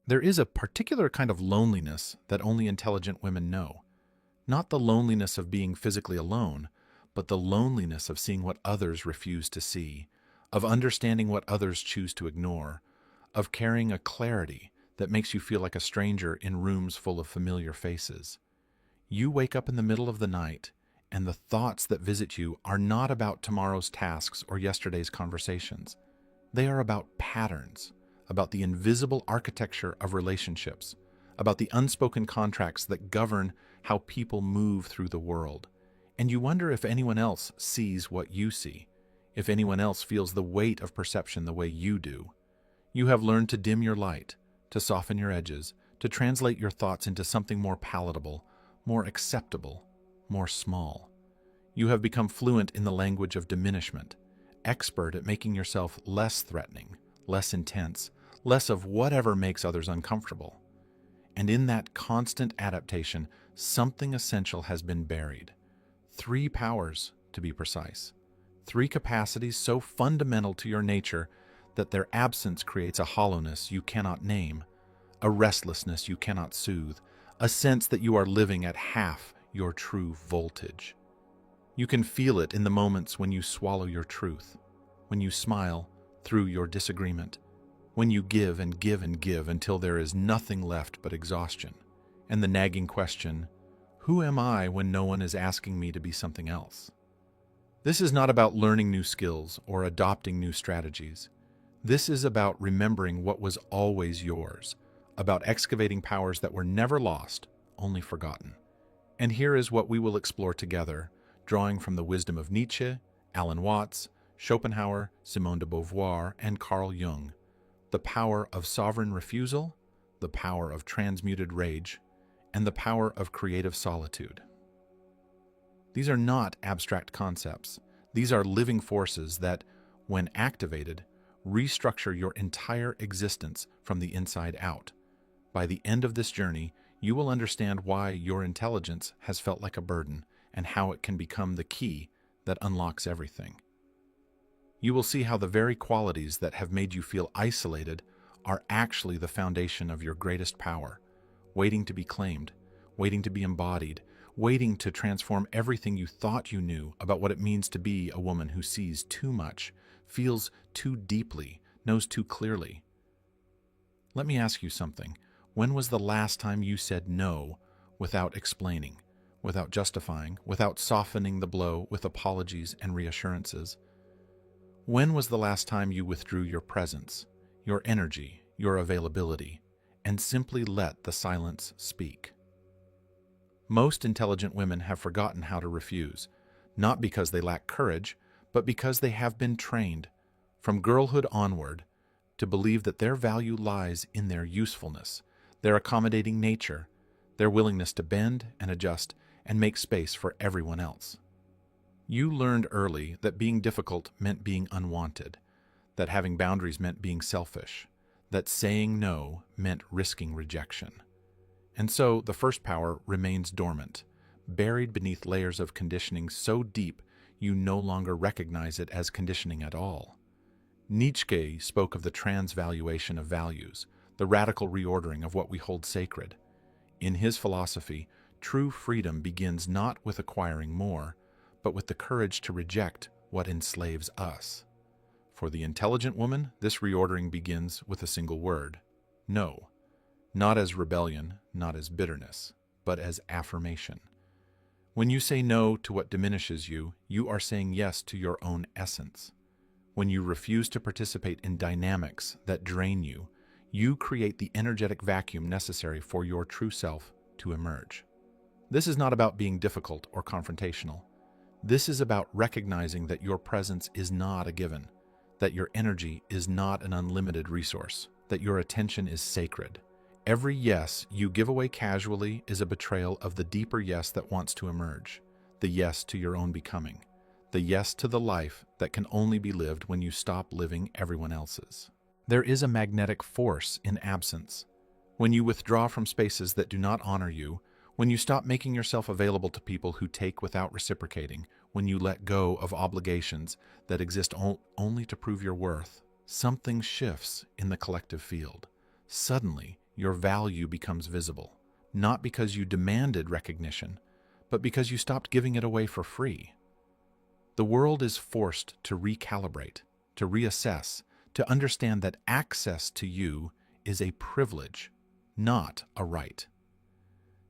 There is a particular kind of loneliness that only intelligent women know. Not the loneliness of being physically alone, but the loneliness of seeing what others refuse to see, of understanding what others choose to ignore, of carrying a clarity that makes you feel like a stranger in rooms full of familiar faces. You wake up in the middle of the night, and the thoughts that visit you are not about tomorrow's tasks or yesterday's conversations. They are about patterns, about the invisible architecture of relationships, about the unspoken contracts that govern how people move through the world. And you wonder if anyone else sees what you see, if anyone else feels the weight of perception the way you do. You have learned to dim your light, to soften your edges, to translate your thoughts into something more palatable, more acceptable, more small. You have become fluent in the language of diminishment, expert at making yourself less threatening, less intense, less of whatever makes others uncomfortable. And in that constant adaptation, something essential has been buried. 3 powers, to be precise. 3 capacities so fundamental to your nature that their absence creates a hollowness you cannot name, a restlessness you cannot soothe, a sense that you are living at half your true voltage. You can feel it in the moments when you swallow your truth, when you smile through your disagreement, when you give and give and give until there is nothing left but exhaustion, and the nagging question, who am I when no one is asking me to be something else? This is not about learning new skills or adopting new strategies. This is about remembering what was always yours, about excavating powers that were never lost, only forgotten. And here is what we will explore together, drawing from the wisdom of Nietzsche, Alan Watts, Schopenhauer, Simone de Beauvoir, and Carl Jung. The power of sovereign refusal, the power of transmuted rage, and the power of creative solitude. These are not abstract concepts. These are living forces that, when activated, restructure your entire existence from the inside out. By the end of this journey, you will understand why your intelligence has felt like a burden and how it can become the key that unlocks everything. You will see how the very qualities that have made you feel isolated are actually the foundation of your greatest power, waiting to be claimed, waiting to be embodied, waiting to transform everything you thought you knew about what it means to be a woman who sees too much, feels too deeply, knows too clearly. Let me ask you something. When was the last time you said no without explaining, without justifying, without softening the blow with apologies and reassurances? When was the last time you withdrew your presence, your energy, your availability, and simply let the silence speak? Most intelligent women have forgotten how to refuse, not because they lack courage, but because they have been trained, from girlhood onward, to believe that their value lies in their usefulness, their accommodating nature, their willingness to bend and adjust and make space for everyone else. You learned early that being difficult meant being unwanted, that having boundaries meant being selfish, that saying no meant risking rejection. And so the first power remains dormant, buried beneath layers of conditioning so deep you no longer recognize it as conditioning at all. Nietzsche spoke of the transvaluation of values, the radical reordering of what we hold sacred. In his philosophy, true freedom begins not with acquiring more, but with the courage to reject what enslaves us. For the intelligent woman, this reordering begins with a single word: no. Not as rebellion, not as bitterness, but as affirmation. When you say no to what diminishes you, you are saying yes to your own essence. When you refuse to participate in dynamics that drain you, you create the energetic vacuum necessary for your true self to emerge. This is not about being difficult or confrontational. This is about recognizing that your presence is not a given, that your energy is not an unlimited resource, that your attention is sacred. Every yes you give away casually is a betrayal of the deeper yes that wants to emerge, the yes to your own becoming, the yes to the life that can only be lived when you stop living everyone else's. There is a magnetic force in absence. When you withdraw from spaces that do not honor you, when you stop making yourself available to people who take without reciprocating, when you let go of obligations that exist only to prove your worth, something shifts in the collective field. Suddenly, your value becomes visible, not because you demanded recognition, but because you stopped giving it away for free. The world is forced to recalibrate, to reassess, to understand that access to you is a privilege, not a right.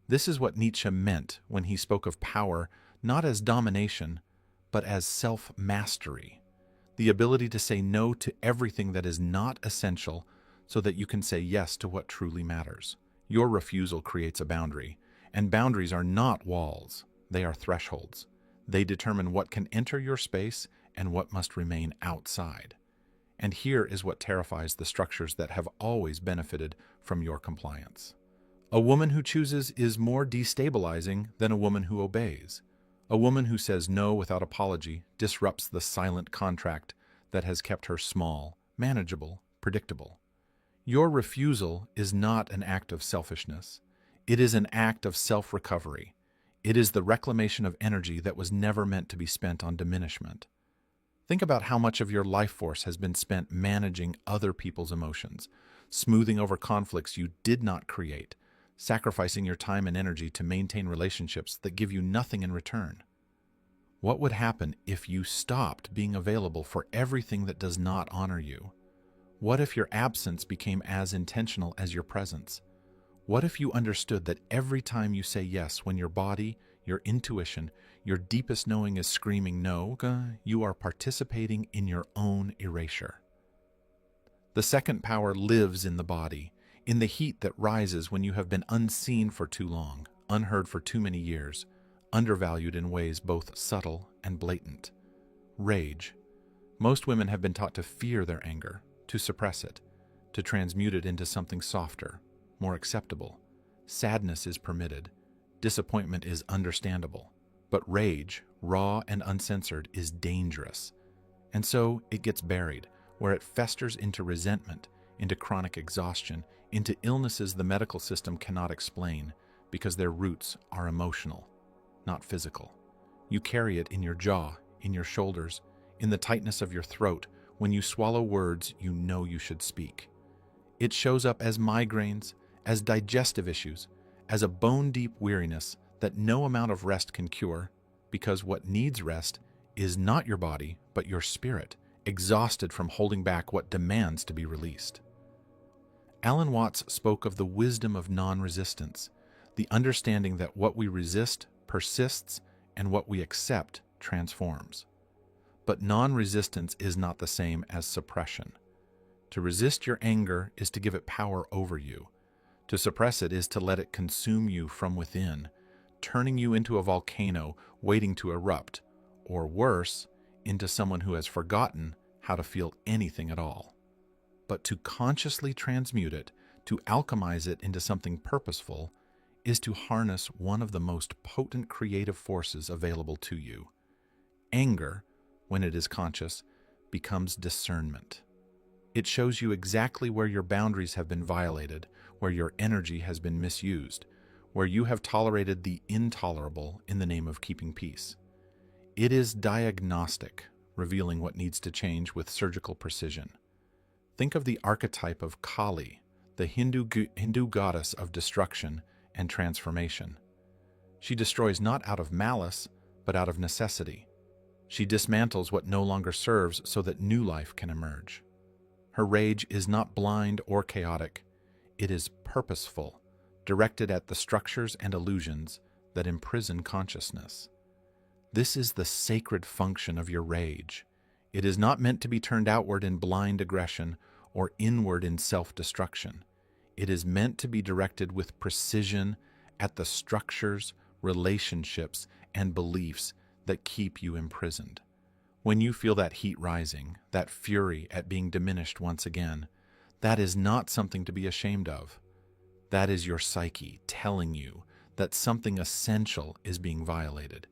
This is what Nietzsche meant when he spoke of power not as domination, but as self-mastery, the ability to say no to everything that is not essential so that you can say yes to what truly matters. Your refusal creates a boundary, and boundaries are not walls, they are thresholds. They determine what can enter your space and what must remain outside. And here is what terrifies the structures that have always benefited from your compliance. A woman who chooses is more destabilizing than a woman who obeys. A woman who says no without apology disrupts the silent contract that has kept her small, manageable, predictable. Your refusal is not an act of selfishness. It is an act of self-recovery. It is the reclamation of energy that was never meant to be spent on diminishment. Think about how much of your life force has been spent managing other people's emotions, smoothing over conflicts you did not create, sacrificing your time and energy to maintain relationships that give you nothing in return. What would happen if you stopped being available for everything that does not honor you? What if your absence became as intentional as your presence? What if you understood that every time you say yes when your body, your intuition, your deepest knowing is screaming no, you are participating in your own erasure? The second power lives in the body, in the heat that rises when you have been unseen for too long, unheard for too many years, undervalued in ways both subtle and blatant. Rage. Most women have been taught to fear their anger, to suppress it, to transmute it into something softer, more acceptable. Sadness is permitted. Disappointment is understandable. But rage, raw and uncensored, is dangerous. And so it gets buried, where it festers into resentment, into chronic exhaustion, into illnesses the medical system cannot explain because their roots are emotional, not physical. You carry it in your jaw, in your shoulders, in the tightness of your throat, when you swallow words you know you should speak. It shows up as migraines, as digestive issues, as a bone-deep weariness that no amount of rest can cure, because what needs rest is not your body, but your spirit, exhausted from holding back what demands to be released. Alan Watts spoke of the wisdom of non-resistance, the understanding that what we resist persists and what we accept transforms. But non-resistance is not the same as suppression. To resist your anger is to give it power over you. To suppress it is to let it consume you from within, turning you into a volcano waiting to erupt, or worse, into someone who has forgotten how to feel anything at all. But to consciously transmute it, to alchemize it into something purposeful, is to harness one of the most potent creative forces available to you. Anger, when it is conscious, becomes discernment. It shows you exactly where your boundaries have been violated, where your energy has been misused, where you have tolerated the intolerable in the name of keeping peace. It is diagnostic, revealing what needs to change with surgical precision. Think of the archetype of Kali, the Hindu goddess of destruction and transformation. She destroys not out of malice, but out of necessity. She dismantles what no longer serves so that new life can emerge. Her rage is not blind or chaotic. It is purposeful, directed at the structures and illusions that imprison consciousness. This is the sacred function of your rage. It is not meant to be turned outward in blind aggression or inward in self-destruction. It is meant to be directed with precision at the structures, relationships, and beliefs that keep you imprisoned. When you feel that heat rising, that fury at being diminished once again, that is not something to be ashamed of. That is your psyche telling you that something essential is being violated,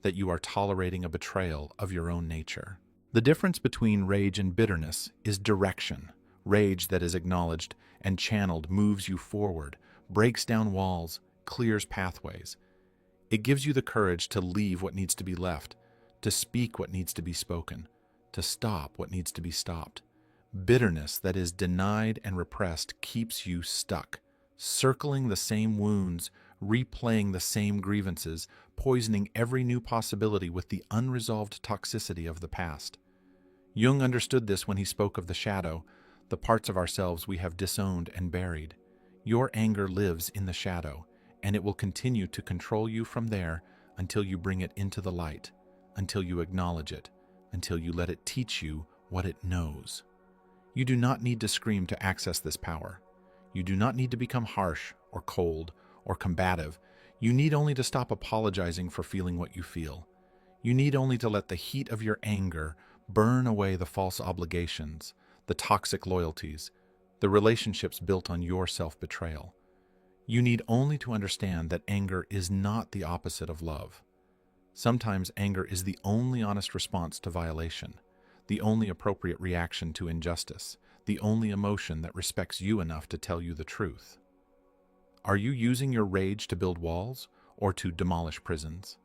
that you are tolerating a betrayal of your own nature. The difference between rage and bitterness is direction. Rage that is acknowledged and channeled moves you forward, breaks down walls, clears pathways. It gives you the courage to leave what needs to be left, to speak what needs to be spoken, to stop what needs to be stopped. Bitterness that is denied and repressed keeps you stuck, circling the same wounds, replaying the same grievances, poisoning every new possibility with the unresolved toxicity of the past. Jung understood this when he spoke of the shadow, the parts of ourselves we have disowned and buried. Your anger lives in the shadow, and it will continue to control you from there until you bring it into the light, until you acknowledge it, until you let it teach you what it knows. You do not need to scream to access this power. You do not need to become harsh or cold or combative. You need only to stop apologizing for feeling what you feel. You need only to let the heat of your anger burn away the false obligations, the toxic loyalties, the relationships built on your self-betrayal. You need only to understand that anger is not the opposite of love. Sometimes anger is the only honest response to violation, the only appropriate reaction to injustice, the only emotion that respects you enough to tell you the truth. Are you using your rage to build walls or to demolish prisons?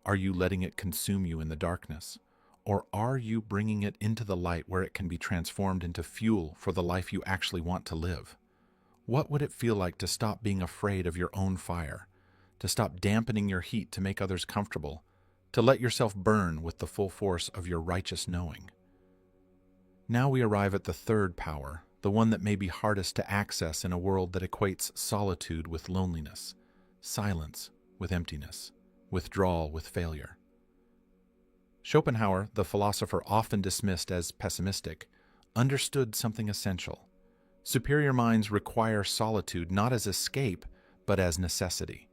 Are you letting it consume you in the darkness? Or are you bringing it into the light where it can be transformed into fuel for the life you actually want to live? What would it feel like to stop being afraid of your own fire, to stop dampening your heat to make others comfortable, to let yourself burn with the full force of your righteous knowing? Now we arrive at the third power, the one that may be hardest to access in a world that equates solitude with loneliness, silence with emptiness, withdrawal with failure. Schopenhauer, the philosopher often dismissed as pessimistic, understood something essential. Superior minds require solitude not as escape, but as necessity.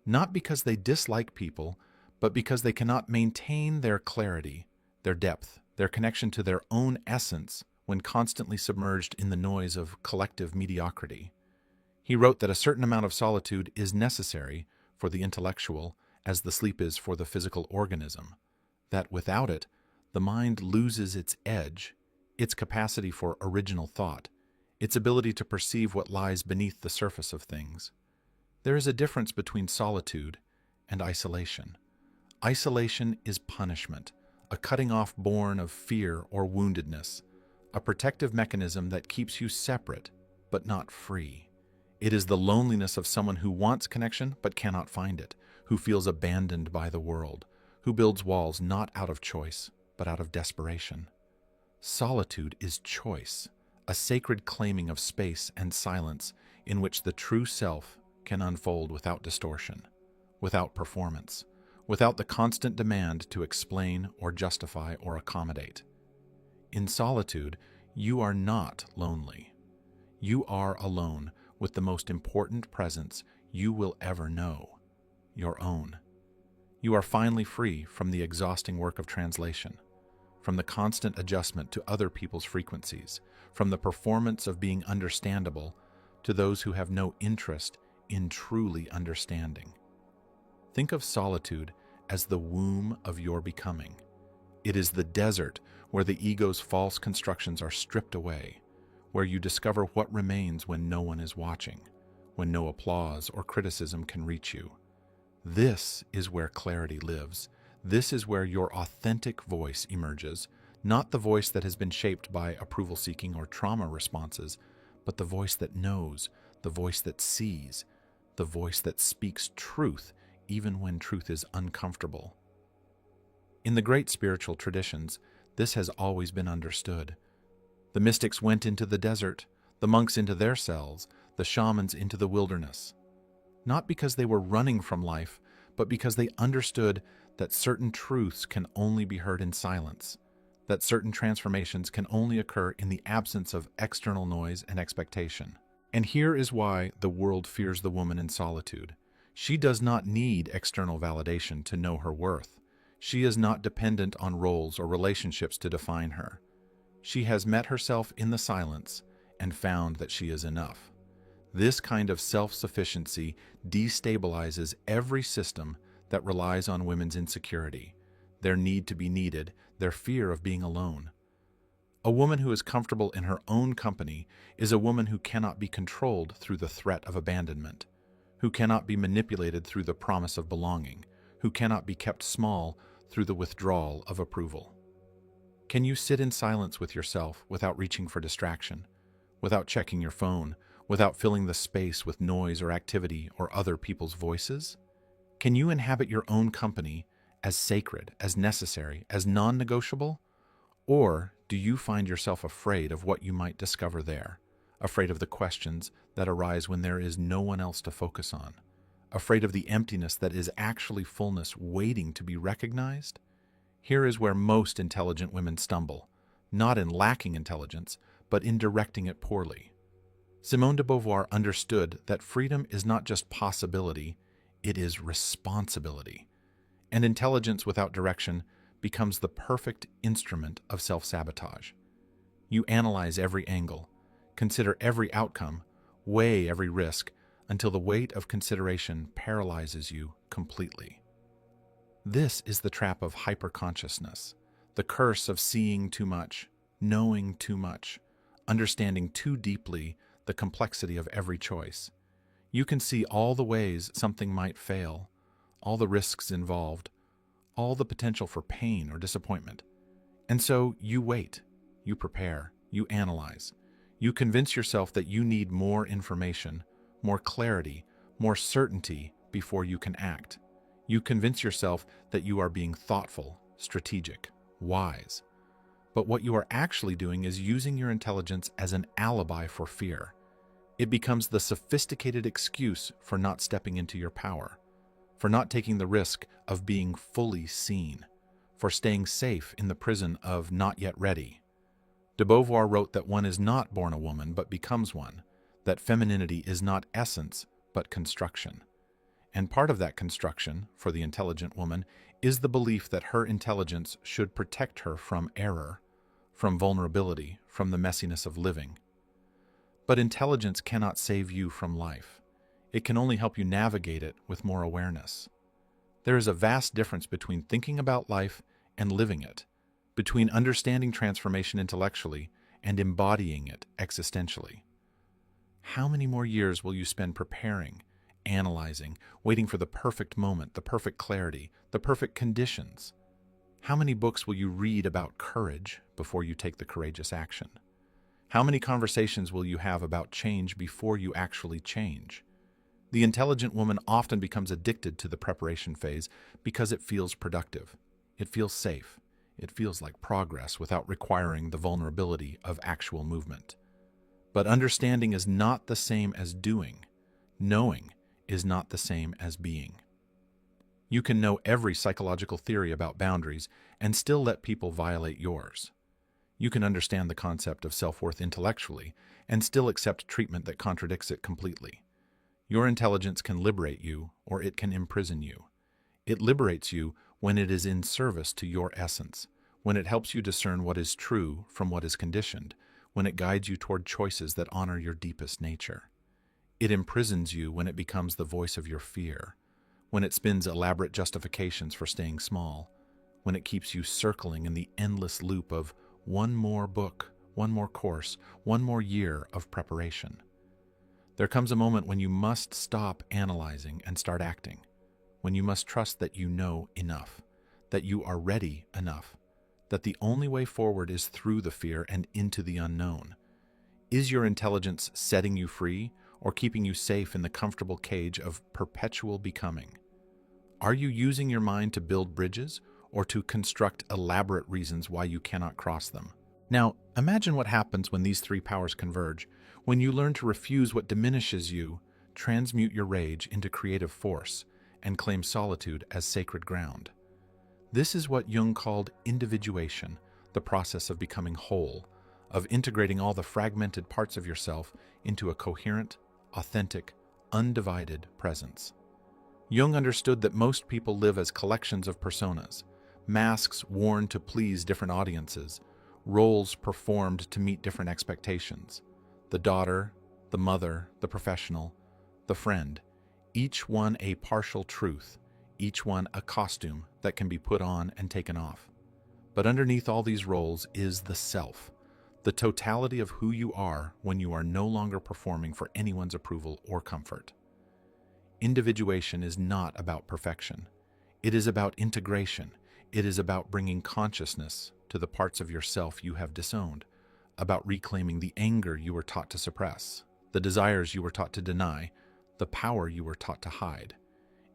Not because they dislike people, but because they cannot maintain their clarity, their depth, their connection to their own essence when constantly submerged in the noise of collective mediocrity. He wrote that a certain amount of solitude is necessary for the intellectual as the sleep is for the physical organism, that without it, the mind loses its edge, its capacity for original thought, its ability to perceive what lies beneath the surface of things. There is a difference between solitude and isolation. Isolation is punishment, a cutting off born of fear or woundedness, a protective mechanism that keeps you separate but not free. It is the loneliness of someone who wants connection but cannot find it, who feels abandoned by the world, who builds walls not out of choice but out of desperation. Solitude is choice, a sacred claiming of space and silence in which the true self can unfold without distortion, without performance, without the constant demand to explain or justify or accommodate. In solitude, you are not lonely. You are alone with the most important presence you will ever know, your own. You are finally free from the exhausting work of translation, from the constant adjustment to other people's frequencies, from the performance of being understandable to those who have no interest in truly understanding. Think of solitude as the womb of your becoming. It is the desert where the ego's false constructions are stripped away, where you discover what remains when no one is watching, when no applause or criticism can reach you. This is where clarity lives. This is where your authentic voice emerges, not the voice that has been shaped by approval-seeking or trauma responses, but the voice that knows, the voice that sees, the voice that speaks truth even when truth is uncomfortable. In the great spiritual traditions, this has always been understood. The mystics went into the desert, the monks into their cells, the shamans into the wilderness, not because they were running from life, but because they understood that certain truths can only be heard in silence, that certain transformations can only occur in the absence of external noise and expectation. And here is why the world fears the woman in solitude. She does not need external validation to know her worth. She is not dependent on roles or relationships to define her. She has met herself in the silence and found that she is enough. This kind of self-sufficiency destabilizes every system that relies on women's insecurity, their need to be needed, their fear of being alone. A woman who is comfortable in her own company is a woman who cannot be controlled through the threat of abandonment, who cannot be manipulated through the promise of belonging, who cannot be kept small through the withdrawal of approval. Can you sit in silence with yourself without reaching for distraction, without checking your phone, without filling the space with noise or activity or other people's voices? Can you inhabit your own company as sacred, as necessary, as non-negotiable? Or do you find yourself afraid of what you might discover there, afraid of the questions that arise when there is no one else to focus on, afraid of the emptiness that is actually fullness waiting to be recognized? Here is where most intelligent women stumble, not in lacking intelligence, but in directing it poorly. Simone de Beauvoir understood that freedom is not just possibility, it is responsibility. And intelligence without direction becomes the perfect instrument of self-sabotage. You analyze every angle, consider every outcome, weigh every risk, until the weight of consideration paralyzes you completely. This is the trap of hyperconsciousness, the curse of seeing too much, knowing too much, understanding too deeply the complexity of every choice. You can see all the ways something might fail, all the risks involved, all the potential for pain or disappointment. And so you wait, you prepare, you analyze. You convince yourself that you need more information, more clarity, more certainty before you can act. You convince yourself that you are being thoughtful, strategic, wise. But what you are actually doing is using your intelligence as an alibi for fear. It becomes the sophisticated excuse for not stepping into your power, for not taking the risk of being fully seen, for staying safe in the prison of not yet ready. De Beauvoir wrote that one is not born a woman but becomes one, that femininity is not essence but construction. And part of that construction, for the intelligent woman, is the belief that her intelligence should protect her from error, from vulnerability, from the messiness of living. But intelligence cannot save you from life. It can only help you navigate it with more awareness. There is a vast difference between thinking about life and living it, between understanding transformation intellectually and embodying it existentially. How many more years will you spend preparing, analyzing, waiting for the perfect moment, the perfect clarity, the perfect conditions? How many books will you read about courage before you take the courageous action? How many conversations will you have about change before you actually change? The intelligent woman often becomes addicted to the preparation phase because it feels productive. It feels safe. It feels like progress without requiring the vulnerability of actual movement. But understanding is not the same as doing. Knowing is not the same as being. You can know every psychological theory about boundaries and still let people violate yours. You can understand the concept of self-worth intellectually and still accept treatment that contradicts it completely. Your intelligence can liberate you, or it can imprison you. It liberates you when it is in service to your essence, when it helps you discern what is true from what is conditioned, when it guides you toward choices that honor your deepest nature. It imprisons you when it becomes the voice of your fear, when it spins elaborate justifications for staying small, when it keeps you circling in the endless loop of one more book, one more course, one more year of preparation. There comes a moment when you must stop analyzing and start acting, when you must trust that you know enough, that you are ready enough, that the only way forward is through the fear and into the unknown. Is your intelligence setting you free or keeping you safe in the comfortable cage of perpetual becoming? Are you using your mind to build bridges or to construct elaborate reasons why you cannot cross them? Now, imagine what happens when these three powers converge, when you learn to refuse what diminishes you, transmute your rage into creative force, and claim solitude as sacred ground. This is what Jung called individuation, the process of becoming whole, of integrating all the fragmented parts of yourself into a coherent, authentic, undivided presence. Jung understood that most people live as collections of personas, masks worn to please different audiences, roles performed to meet different expectations. The daughter, the mother, the professional, the friend, each one a partial truth, each one a costume that can be put on and taken off. But underneath all these roles is the self, the totality of who you are when you are no longer performing for anyone's approval or comfort. Individuation is not about perfection. It is about integration. It is about bringing consciousness to the parts of yourself you have disowned, about reclaiming the anger you were taught to suppress, the desires you were taught to deny, the power you were taught to hide.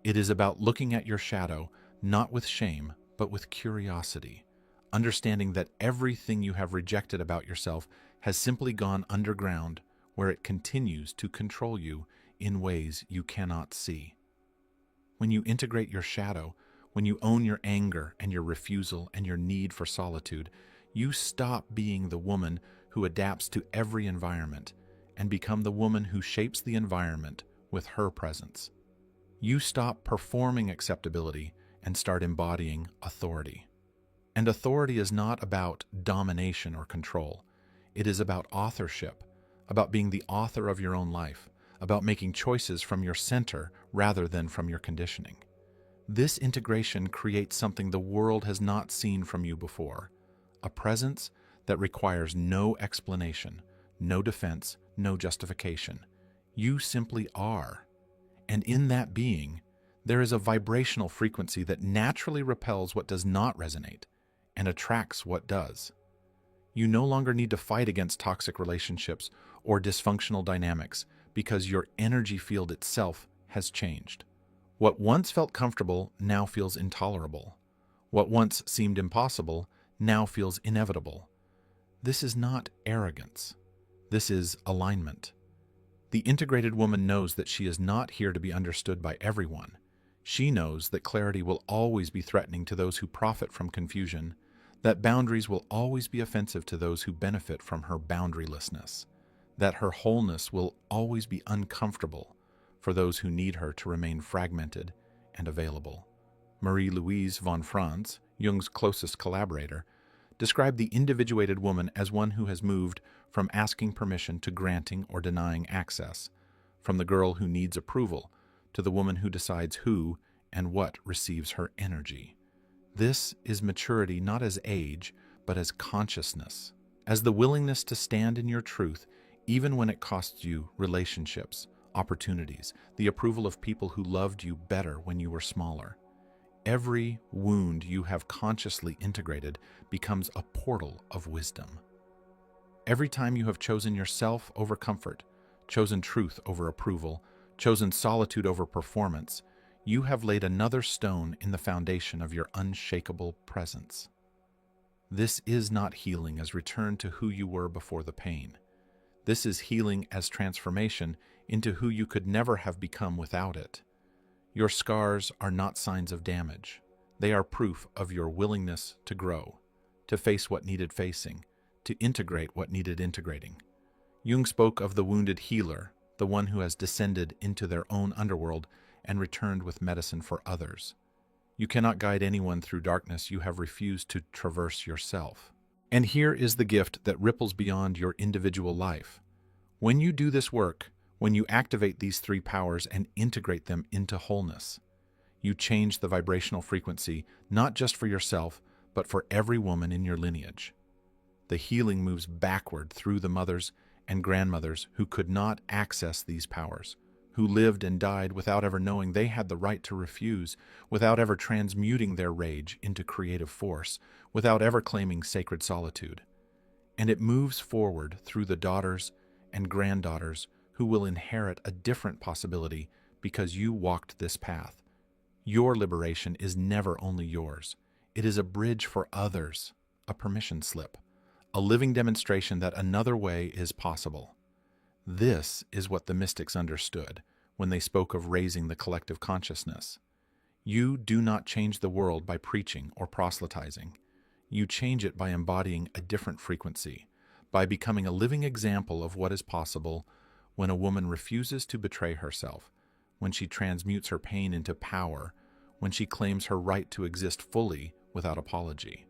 It is about looking at your shadow, not with shame, but with curiosity, understanding that everything you have rejected about yourself has simply gone underground, where it continues to control you in ways you cannot see. When you integrate your shadow, when you own your anger and your refusal and your need for solitude, you stop being the woman who adapts to every environment and become the woman who shapes the environment with her presence. You stop performing acceptability and start embodying authority. And authority is not about domination or control. It is about authorship, about being the author of your own life, about making choices from your center rather than from your conditioning. This integration creates something the world has not seen from you before, a presence that requires no explanation, no defense, no justification. You simply are. And in that being, there is a vibrational frequency that naturally repels what does not resonate and attracts what does. You no longer need to fight against toxic relationships or dysfunctional dynamics because your energy field itself has changed. What once felt comfortable now feels intolerable. What once seemed impossible now feels inevitable. This is not arrogance. This is alignment. The integrated woman knows that she is not here to be understood by everyone. She knows that clarity will always be threatening to those who profit from confusion, that boundaries will always be offensive to those who benefit from her boundarylessness, that her wholeness will always be uncomfortable for those who need her to remain fragmented and available. Marie-Louise von Franz, Jung's closest collaborator, described the individuated woman as one who has moved from asking permission to granting or denying access, from the girl who needs approval to the woman who decides who and what receives her energy. This is maturity not as age, but as consciousness, as the willingness to stand in your truth even when it costs you relationships, opportunities, the approval of people who loved you better when you were smaller. Every wound you have consciously integrated becomes a portal of wisdom. Every time you have chosen yourself over comfort, chosen truth over approval, chosen solitude over performance, you have laid another stone in the foundation of your unshakable presence. This is not healing as return to who you were before the pain. This is healing as transformation into who you could never have become without it. Your scars are not signs of damage. They are proof of your willingness to grow, to face what needed facing, to integrate what needed integrating. Jung spoke of the wounded healer, the one who has descended into their own underworld and returned with medicine for others. You cannot guide anyone through darkness you have refused to traverse yourself. And here is the gift that ripples beyond your individual life. When you do this work, when you activate these three powers and integrate them into wholeness, you change the vibrational frequency not just for yourself, but for every woman in your lineage. The healing moves backward through the mothers and grandmothers who could not access these powers, who lived and died without ever knowing they had the right to refuse, without ever transmuting their rage into creative force, without ever claiming sacred solitude. And it moves forward through the daughters and granddaughters who will inherit a different possibility because you walked this path. Your liberation is never only yours. It is a bridge for others, a permission slip, a living demonstration that another way is possible. This is what the mystics understood when they spoke of raising the collective consciousness. You do not change the world by preaching or proselytizing. You change it by embodying a different frequency, by becoming a living example of what is possible when a woman refuses to betray herself, when she transmutes her pain into power, when she claims her right to exist fully without apology.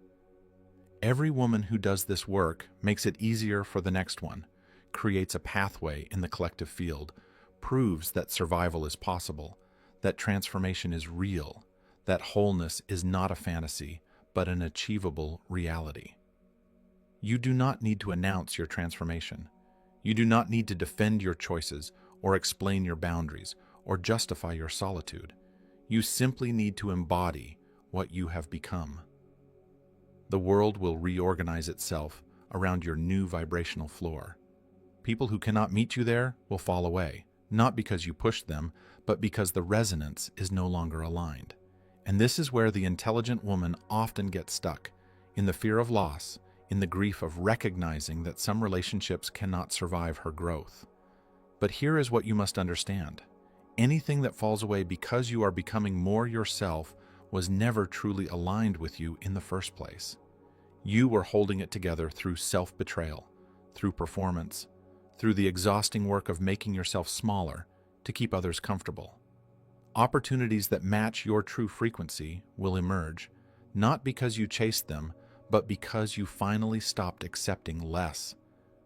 Every woman who does this work makes it easier for the next one, creates a pathway in the collective field, proves that survival is possible, that transformation is real, that wholeness is not a fantasy, but an achievable reality. You do not need to announce your transformation. You do not need to defend your choices or explain your boundaries or justify your solitude. You simply need to embody what you have become. The world will reorganize itself around your new vibrational floor. People who cannot meet you there will fall away, not because you pushed them, but because the resonance is no longer aligned. And this is where the intelligent woman often gets stuck, in the fear of loss, in the grief of recognizing that some relationships cannot survive her growth. But here is what you must understand. Anything that falls away because you are becoming more yourself was never truly aligned with you in the first place. You were holding it together through self-betrayal, through performance, through the exhausting work of making yourself smaller to keep others comfortable. Opportunities that match your true frequency will emerge, not because you chased them, but because you finally stopped accepting less.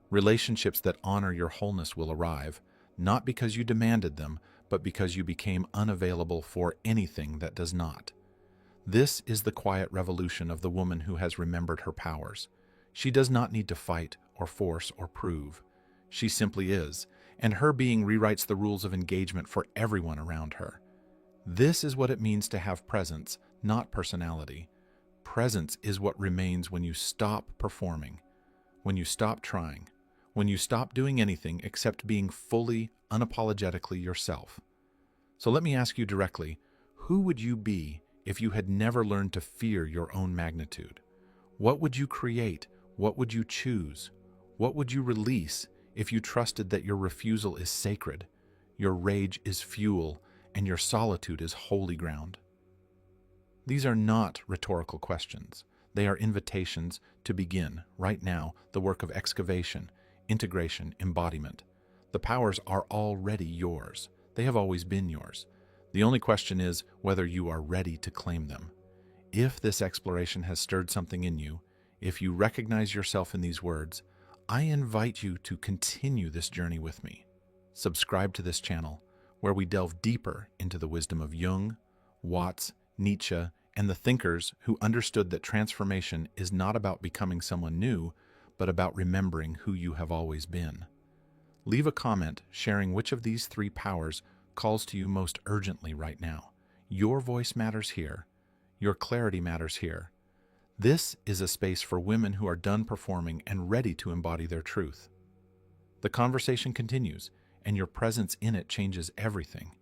Relationships that honor your wholeness will arrive, not because you demanded them, but because you became unavailable for anything that does not. This is the quiet revolution of the woman who has remembered her powers. She does not need to fight or force or prove. She simply is, and her being rewrites the rules of engagement for everyone around her. This is what it means to have presence, not personality. Presence is what remains when you stop performing, when you stop trying, when you stop doing anything except being fully, unapologetically yourself. So let me ask you directly, who would you be if you had never learned to fear your own magnitude? What would you create? What would you choose? What would you release if you trusted that your refusal is sacred, your rage is fuel, and your solitude is holy ground? These are not rhetorical questions. They are invitations to begin, right now, the work of excavation, integration, embodiment. The powers are already yours. They have always been yours. The only question is whether you are ready to claim them. If this exploration has stirred something in you, if you recognize yourself in these words, I invite you to continue this journey with me. Subscribe to this channel, where we delve deeper into the wisdom of Jung, Watts, Nietzsche, and the thinkers who understood that transformation is not about becoming someone new, but about remembering who you have always been. Leave a comment sharing which of these three powers calls to you most urgently right now. Your voice matters here. Your clarity matters here. This is a space for women who are done performing and ready to embody their truth. The conversation continues, and your presence in it changes everything.